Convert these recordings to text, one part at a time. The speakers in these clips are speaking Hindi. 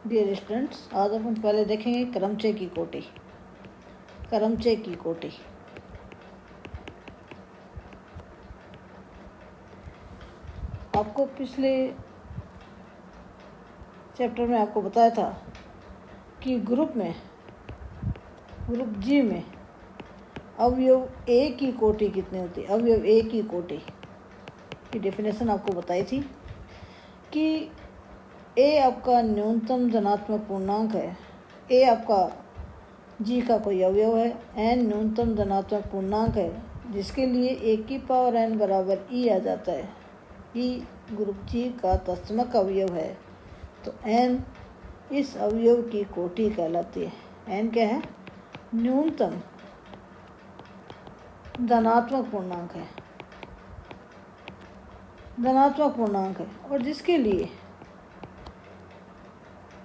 डियर स्टूडेंट्स, आज अपन पहले देखेंगे क्रमचय की कोटि। क्रमचय की कोटि आपको पिछले चैप्टर में आपको बताया था कि ग्रुप जी में अवयव ए की कोटि कितनी होती है। अवयव ए की कोटि की डेफिनेशन आपको बताई थी कि ए आपका न्यूनतम धनात्मक पूर्णांक है। ए आपका जी का कोई अवयव है। एन न्यूनतम धनात्मक पूर्णांक है जिसके लिए ए की पावर एन बराबर ई आ जाता है। ई ग्रुप जी का तत्समक अवयव है, तो एन इस अवयव की कोटि कहलाती है। एन क्या है? न्यूनतम धनात्मक पूर्णांक है। धनात्मक पूर्णांक है और जिसके लिए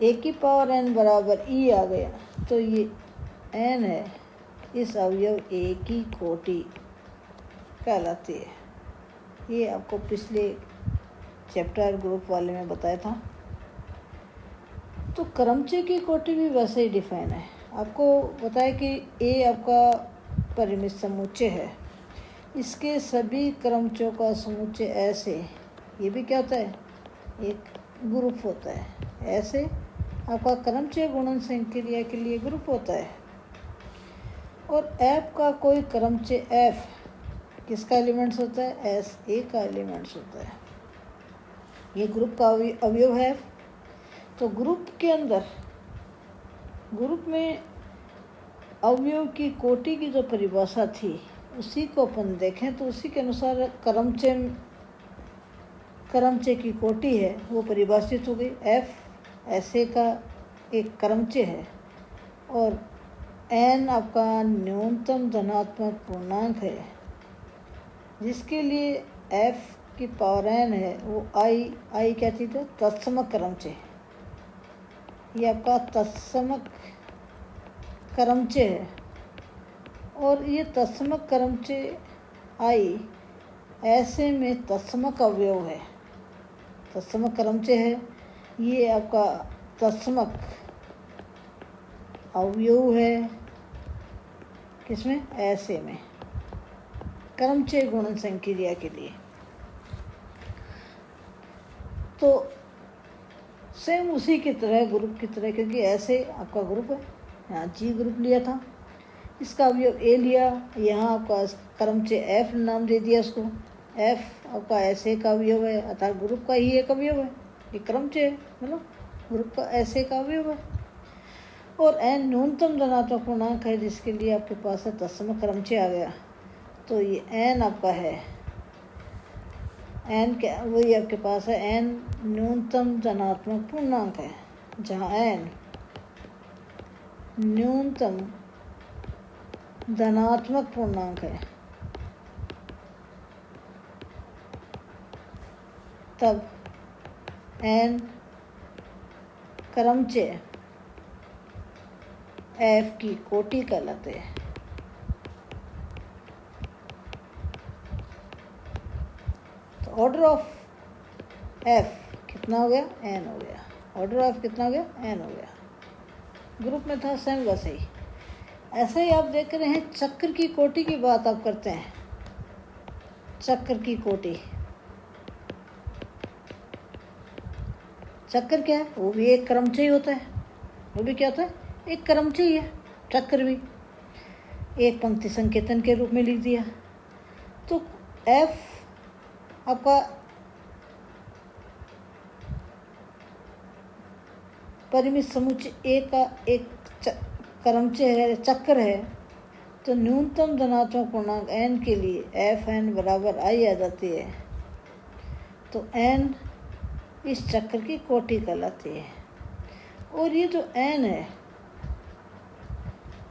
ए की पावर एन बराबर ई आ गया, तो ये एन है इस अवयव ए की कोटि कहलाती है। ये आपको पिछले चैप्टर ग्रुप वाले में बताया था। तो क्रमचय की कोटि भी वैसे ही डिफाइन है। आपको बताया कि ए आपका परिमित समुच्चय है। इसके सभी क्रमचयों का समुच्चय ऐसे, ये भी क्या होता है? एक ग्रुप होता है। ऐसे आपका क्रमचय गुणन संक्रिया के लिए ग्रुप होता है। और एफ का कोई क्रमचय एफ किसका एलिमेंट्स होता है? एस ए का एलिमेंट्स होता है। ये ग्रुप का अवयव है। तो ग्रुप के अंदर, ग्रुप में अवयव की कोटि की जो परिभाषा थी उसी को अपन देखें तो उसी के अनुसार क्रमचय की कोटि है वो परिभाषित हो गई। एफ ऐसे का एक क्रमचय है और एन आपका न्यूनतम धनात्मक पूर्णांक है जिसके लिए एफ की पावर एन है वो आई क्या चीज़ है? तत्समक क्रमचय। ये आपका तत्समक क्रमचय है और ये तत्समक क्रमचय आई ऐसे में तत्समक अवयव है। तत्समक क्रमचय है, ये आपका तत्समक अवयव है किसमें? ऐसे में क्रमचय गुणन संक्रिया के लिए। तो सेम उसी की तरह ग्रुप की तरह, क्योंकि ऐसे आपका ग्रुप है, यहाँ जी ग्रुप लिया था, इसका अवयव ए लिया, यहाँ आपका क्रमचय एफ नाम दे दिया उसको। एफ आपका ऐसे का अवयव है अर्थात ग्रुप का ही एक अवयव है। ये क्रमचय है, मतलब ग्रुप का ऐसे का अवयव है। और एन न्यूनतम धनात्मक पूर्णांक है जिसके लिए आपके पास है तत्समक क्रमचय आ गया। तो ये एन आपका है, एन क्या वही आपके पास है, एन न्यूनतम धनात्मक पूर्णांक है। जहाँ एन न्यूनतम धनात्मक पूर्णांक है तब एन क्रमचय एफ की कोटि कहलाते हैं। तो ऑर्डर ऑफ एफ कितना हो गया? एन हो गया। ऑर्डर ऑफ कितना हो गया? एन हो गया। ग्रुप में था सेम वैसे ही। ऐसे ही आप देख रहे हैं चक्र की कोटि की बात आप करते हैं। चक्र की कोटि, चक्र क्या है? वो भी एक क्रमचय होता है। वो भी क्या होता है? एक क्रमचय है। चक्र भी एक पंक्ति संकेतन के रूप में लिख दिया। तो एफ आपका परिमित समुच्चय ए का एक क्रमचय है, चक्र है। तो न्यूनतम धनात्मक पूर्णांक एन के लिए एफ एन बराबर आई आ जाती है। तो एन इस चक्र की कोटि कहलाती है। और ये जो एन है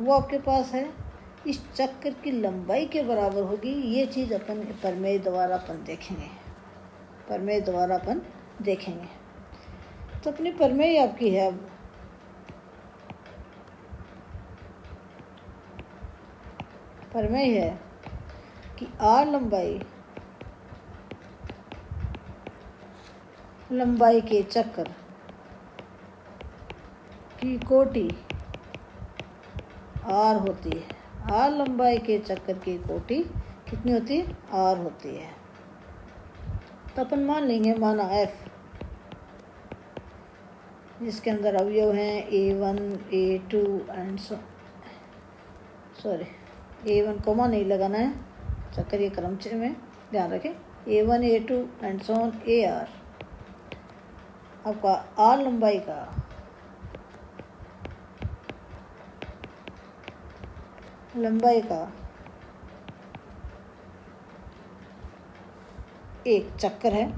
वो आपके पास है इस चक्र की लंबाई के बराबर होगी। ये चीज़ अपन प्रमेय द्वारा अपन देखेंगे। प्रमेय द्वारा अपन देखेंगे। तो अपनी प्रमेय आपकी है, अब प्रमेय है कि आर लंबाई के चक्र की कोटि आर होती है। आर लंबाई के चक्कर की कोटि कितनी होती है? आर होती है। तो अपन मान लेंगे माना एफ, जिसके अंदर अवयव हैं A1, A2 and A1 coma नहीं लगाना है, चक्कर ये क्रमचय में ध्यान रखें। A1, A2 and so on AR आपका आर लंबाई का एक चक्कर है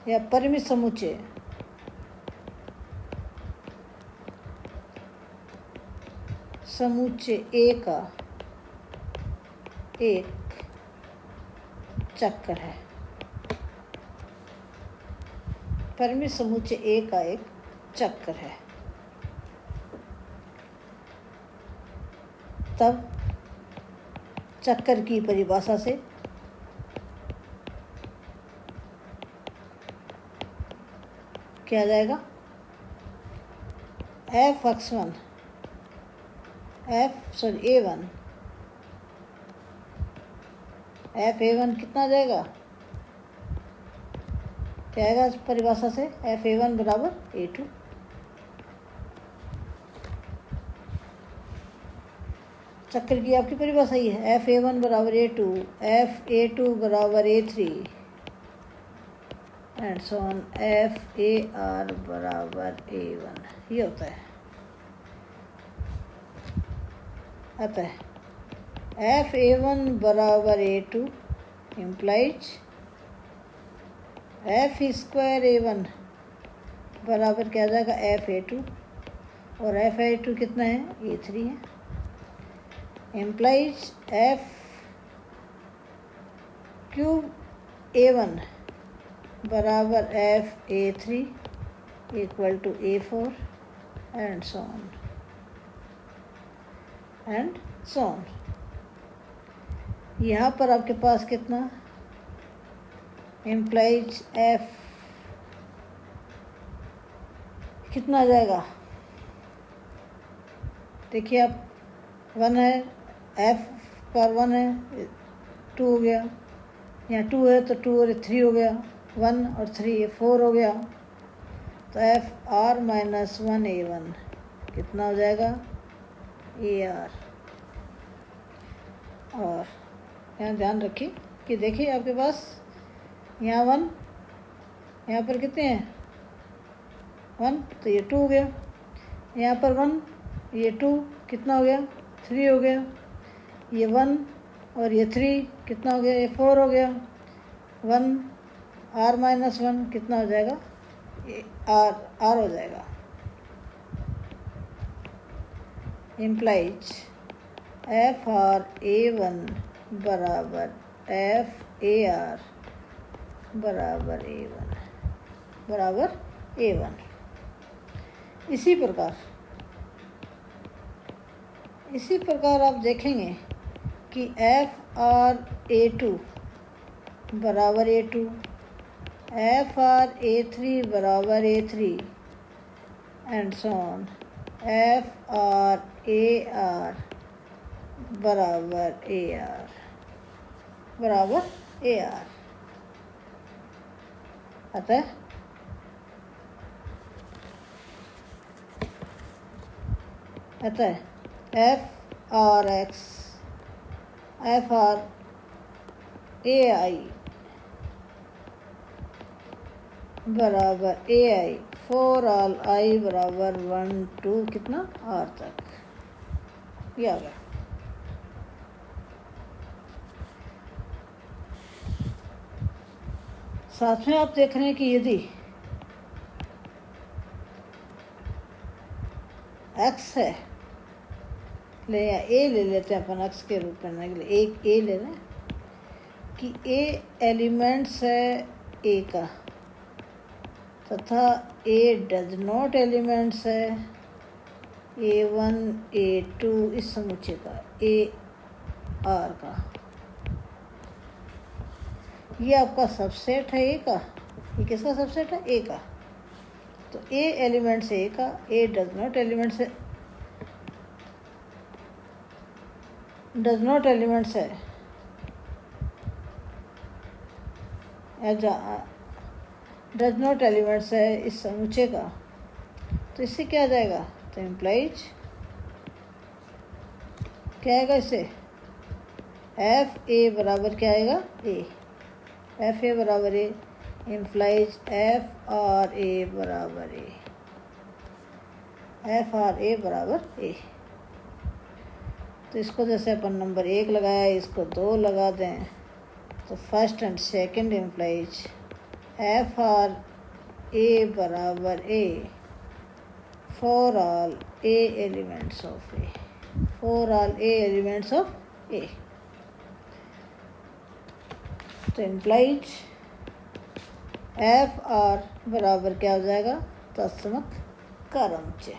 या परिमित समुच्चय। समुच्चय ए का एक चक्कर है। परिमित समुच्चय ए का एक चक्कर है। तब चक्कर की परिभाषा से क्या आ जाएगा? A1 F(A1) कितना आ जाएगा? क्या आएगा इस परिभाषा से? F(A1) बराबर A2। चक्कर की आपकी परिभाषा ही है F(A1) बराबर A2, F(A2) बराबर A3 and so on F(AR) बराबर A1। ये होता है। अतः F(A1) बराबर A2 इम्प्लाइज F² बराबर क्या आ जाएगा? F(A2) और F(A2) कितना है? A3 है। इम्प्लाइज F³ बराबर F(A3) equal to A4 and so on. यहाँ पर आपके पास कितना? इम्प्लाइज F कितना आ जाएगा? देखिए आप 1 है, F पर 1 है, 2 हो गया। यहाँ 2 है तो 2 और 3 हो गया, 1 और 3 ये 4 हो गया। तो FR माइनस 1 A1 कितना हो जाएगा? AR। और यहाँ ध्यान रखिए कि देखिए आपके पास यहाँ 1, यहाँ पर कितने हैं? 1 तो ये 2 हो गया। यहाँ पर 1, ये 2 कितना हो गया? 3 हो गया। ये 1 और ये 3 कितना हो गया? ये 4 हो गया। 1 R माइनस 1 कितना हो जाएगा? R हो जाएगा। इम्प्लाइज FR(A1) बराबर FAR बराबर A1। इसी प्रकार आप देखेंगे कि FR(A2) बराबर A2, FR(A3) बराबर A3 and so on. FR(AR) बराबर AR। अतः FRAI बराबर AI फॉर ऑल I बराबर 1 to कितना R तक। ये आ गया। साथ में आप देख रहे हैं कि यदि x है, ले या a ले लेते हैं अपन x के रूप में करने के लिए, एक a ले लें कि a एलिमेंट्स है a का तथा a डज नॉट एलिमेंट्स है A1 A2 इस समुच्चय का AR का। ये आपका सबसेट है A का। ये किसका सबसेट है? A का। तो ए एलिमेंट्स ए का, ए डज नॉट एलिमेंट्स है, डज नॉट एलिमेंट्स है, डज नॉट एलिमेंट्स है इस समुच्चय का, तो इससे क्या आ जाएगा, तो इम्प्लाइज क्या आएगा इससे, एफ ए बराबर क्या आएगा, ए, एफ ए बराबर ए इम्प्लाइज एफ आर ए बराबर ए, एफ आर ए बराबर ए। तो इसको जैसे अपन नंबर 1 लगाया, इसको 2 लगा दें, तो first and second implies F R A बराबर A for all A elements of A, for all A elements of A. तो इम्प्लाइज एफ आर बराबर क्या हो जाएगा, तत्समक क्रमचय,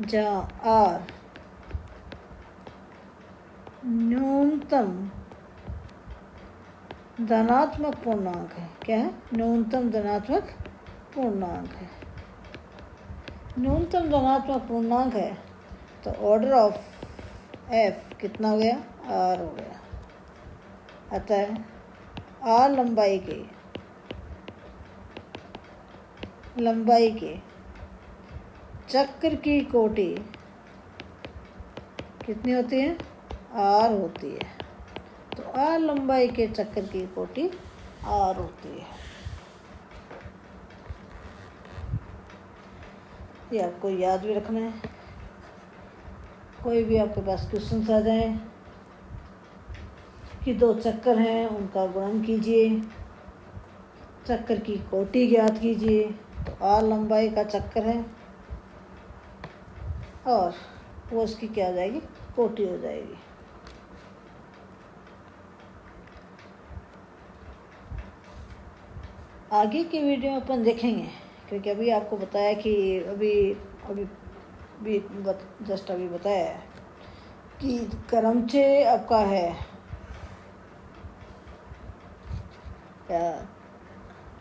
जहाँ आर न्यूनतम धनात्मक पूर्णांक है। क्या है, न्यूनतम धनात्मक पूर्णांक है, न्यूनतम धनात्मक पूर्णांक है, तो ऑर्डर ऑफ एफ कितना हो गया, आर हो गया। अतः आर लंबाई के चक्र की कोटि कितनी होती है, आर होती है। तो आर लंबाई के चक्र की कोटि आर होती है। ये आपको याद भी रखना है। कोई भी आपके पास क्वेश्चन आ जाए कि 2 चक्कर हैं, उनका गुणन कीजिए, चक्कर की कोटि ज्ञात कीजिए, तो आर लंबाई का चक्कर है और वो उसकी क्या हो जाएगी, कोटि हो जाएगी। आगे की वीडियो में अपन देखेंगे, क्योंकि अभी आपको बताया कि अभी जस्ट अभी बताया कि क्रमचय आपका है,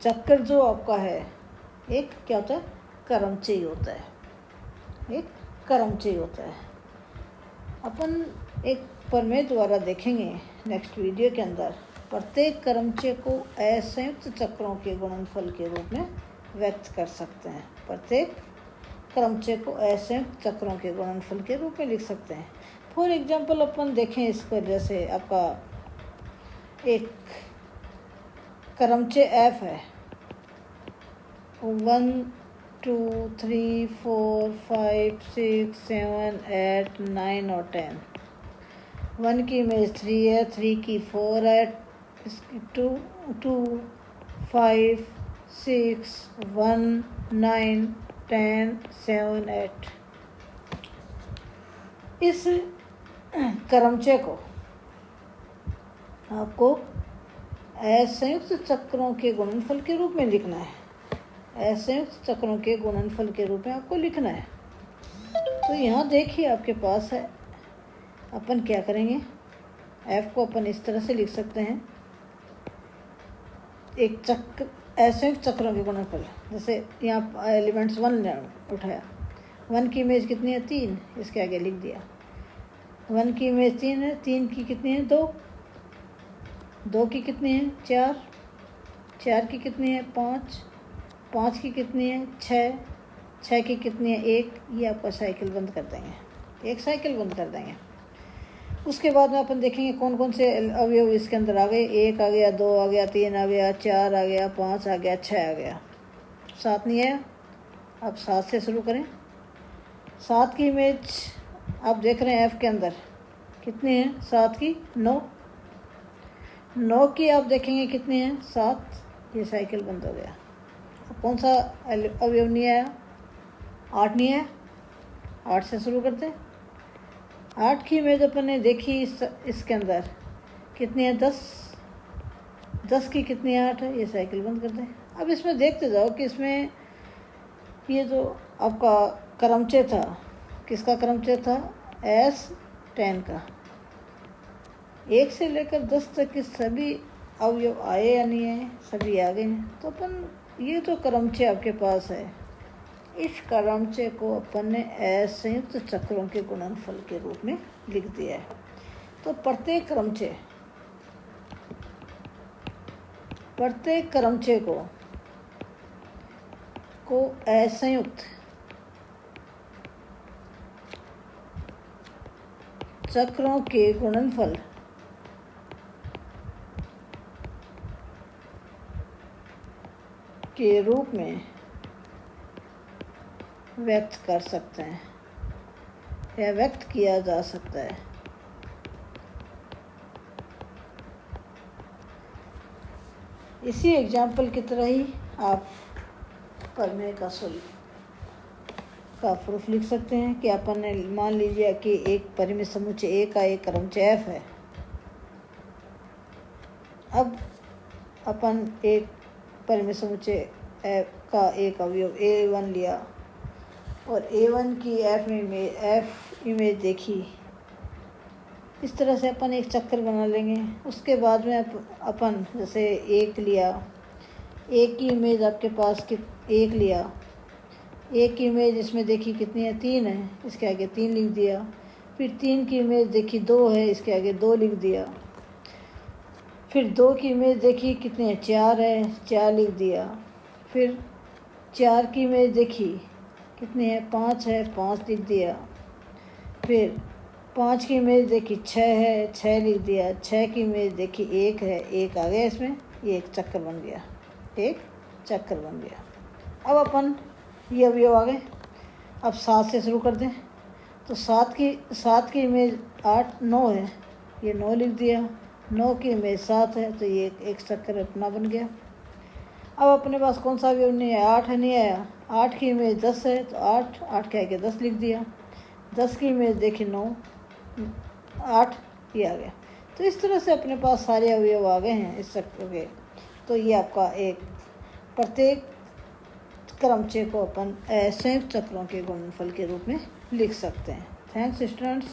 चक्कर जो आपका है एक क्या होता है, क्रमचय होता है, एक क्रमचय होता है। अपन एक प्रमेय द्वारा देखेंगे नेक्स्ट वीडियो के अंदर, प्रत्येक क्रमचय को असंयुक्त चक्रों के गुणनफल के रूप में व्यक्त कर सकते हैं। प्रत्येक क्रमचय को असंयुक्त चक्रों के गुणनफल के रूप में लिख सकते हैं। फॉर एग्जांपल अपन देखें इसको, जैसे आपका एक क्रमचय एफ है, 1 2 3 4 5 6 7 8 9 और 10। 1 की इमेज 3 है, 3 की 4 है, इसकी 2 2 5 6 1 9 10 7 8। इस क्रमचय को आपको असंयुक्त चक्रों के गुणनफल के रूप में लिखना है। असंयुक्त चक्रों के गुणनफल के रूप में आपको लिखना है। तो यहाँ देखिए आपके पास है, अपन क्या करेंगे, एफ को अपन इस तरह से लिख सकते हैं, एक चक्र असंयुक्त चक्रों के गुणनफल, जैसे यहाँ एलिमेंट्स 1 उठाया, 1 की इमेज कितनी है 3, इसके आगे लिख दिया। 1 की इमेज 3 है, 3 की कितनी है 2, 2 की कितनी है 4, 4 की कितनी है 5, 5 की कितनी है 6, 6 की कितनी है 1। ये आपका साइकिल बंद कर देंगे, एक साइकिल बंद कर देंगे। उसके बाद में अपन देखेंगे कौन कौन से अवयव इसके अंदर आ गए। 1 आ गया, 2 आ गया, 3 आ गया, 4 आ गया, 5 आ गया, 6 आ गया, 7 नहीं आया। अब 7 से शुरू करें। 7 की इमेज आप देख रहे हैं एफ के अंदर कितनी है, 7 की 9, 9 की आप देखेंगे कितनी है 7। ये साइकिल बंद हो गया। अब कौन सा अवयव नहीं आया, 8 नहीं आया, 8 से शुरू करते हैं। 8 की इमेज अपन ने देखी इसके अंदर कितनी है 10, 10 की कितनी है 8 है। ये साइकिल बंद कर दें। अब इसमें देखते जाओ कि इसमें ये जो आपका क्रमचय था, किसका क्रमचय था, S10 का। 1 से लेकर 10 तक के सभी अवयव आए या नहीं आए, सभी आ गए हैं। तो अपन ये तो क्रमचय आपके पास है, इस क्रमचय को अपन ने असंयुक्त चक्रों के गुणनफल के रूप में लिख दिया है। तो प्रत्येक क्रमचय को असंयुक्त चक्रों के गुणनफल के रूप में व्यक्त कर सकते हैं या व्यक्त किया जा सकता है। इसी एग्जाम्पल की तरह ही आप प्रमेय का प्रूफ लिख सकते हैं कि अपन ने मान लीजिए कि एक परिमित समुच्चय ए का एक क्रमचय एफ है। अब अपन एक परिमित समुच्चय एफ का एक अवयव A1 लिया और A1 की एफ इमेज देखी। इस तरह से अपन एक चक्कर बना लेंगे। उसके बाद में अपन जैसे एक लिया, एक की इमेज आपके पास एक लिया, एक की इमेज इसमें देखी कितनी है, 3 है, इसके आगे 3 लिख दिया। फिर 3 की इमेज देखी 2 है, इसके आगे 2 लिख दिया। फिर 2 की इमेज देखी कितनी है, 4 है, 4 लिख दिया। फिर 4 की इमेज देखी कितनी है, 5 है, 5 लिख दिया। फिर 5 की इमेज देखी 6 है, 6 लिख दिया। 6 की इमेज देखी 1 है, 1 आ गया इसमें, ये एक चक्कर बन गया, एक चक्कर बन गया। अब अपन ये अवयव आ गए। अब 7 से शुरू कर दें तो 7 की इमेज 9 है, ये 9 लिख दिया। 9 की इमेज 7 है, तो ये एक चक्कर अपना बन गया। अब अपने पास कौन सा अवयव नहीं है, 8 है, नहीं आया। 8 की इमेज 10 है, तो 8 के आगे 10 लिख दिया। 10 की इमेज देखी 9, 8 ये आ गया। तो इस तरह से अपने पास सारे अवयव आ गए हैं इस चक्र के। तो ये आपका एक प्रत्येक क्रमचय को अपन असंयुक्त चक्रों के गुणनफल के रूप में लिख सकते हैं। Thanks students.